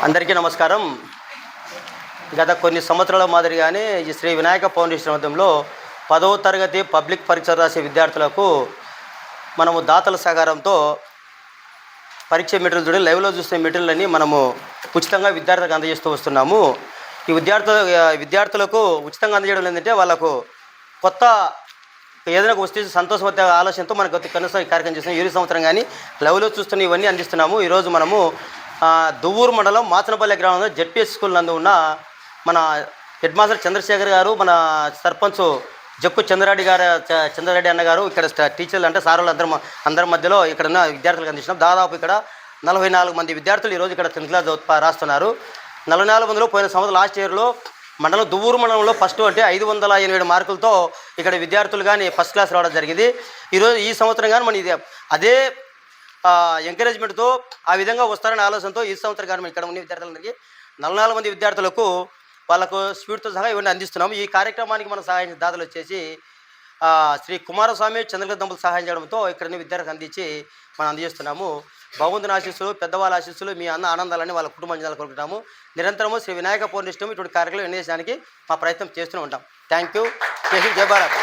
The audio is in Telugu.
అందరికీ నమస్కారం. గత కొన్ని సంవత్సరాల మాదిరిగానే ఈ శ్రీ వినాయక ఫౌండేషన్ మధ్యంలో 10వ తరగతి పబ్లిక్ పరీక్షలు రాసే విద్యార్థులకు మనము దాతల సహకారంతో పరీక్ష మెటీరియల్ చూడండి, లైవ్లో చూసే మెటీరియల్ని మనము ఉచితంగా విద్యార్థులకు అందజేస్తూ వస్తున్నాము. ఈ విద్యార్థులకు ఉచితంగా అందజేయడం ఏంటంటే వాళ్ళకు కొత్త ఏదైనా వస్తే సంతోషం ఆలోచనతో మనకు కనీసం ఈ కార్యక్రమం చేస్తున్నాం. ఈ సంవత్సరం కానీ లైవ్లో చూస్తున్న ఇవన్నీ అందిస్తున్నాము. ఈరోజు మనము దువ్వూరు మండలం మాచనపల్లి గ్రామంలో జెడ్పీఎస్ స్కూల్ నందు ఉన్న మన హెడ్ మాస్టర్ చంద్రశేఖర్ గారు, మన సర్పంచ్ జక్కు చంద్రారెడ్డి అన్న గారు, ఇక్కడ టీచర్లు అంటే సారులు అందరి మధ్యలో ఇక్కడ ఉన్న విద్యార్థులకు అందిస్తున్నాం. దాదాపు ఇక్కడ 44 మంది విద్యార్థులు ఈరోజు ఇక్కడ 10th క్లాస్ రాస్తున్నారు. 44 మందిలో పోయిన సంవత్సరం లాస్ట్ ఇయర్లో దువ్వూరు మండలంలో ఫస్ట్ అంటే 587 మార్కులతో ఇక్కడ విద్యార్థులు కానీ ఫస్ట్ క్లాస్ రావడం జరిగింది. ఈ సంవత్సరం కానీ మన ఇది అదే ఎంకరేజ్మెంట్తో ఆ విధంగా వస్తారనే ఆలోచనతో ఈ సంవత్సరం కానీ ఇక్కడ ఉన్న విద్యార్థులందరికీ 44 మంది విద్యార్థులకు వాళ్ళకు స్వీట్తో సహా ఇవన్నీ అందిస్తున్నాము. ఈ కార్యక్రమానికి మన సహాయం దాతలు వచ్చేసి శ్రీ కుమారస్వామి చంద్రగత దంపతులు సహాయం చేయడంతో ఇక్కడ విద్యార్థులకు అందించి మనం అందజేస్తున్నాము. భగవంతుని ఆశీస్సులు, పెద్దవాళ్ళ ఆశీస్సులు, మీ ఆనందాలని వాళ్ళ కుటుంబ జనాలు కోరుకుంటాము. నిరంతరము శ్రీ వినాయక ఫౌండేషన్ ఇటువంటి కార్యక్రమం చేయడానికి మా ప్రయత్నం చేస్తూనే ఉంటాం. Thank you. జై భారత్.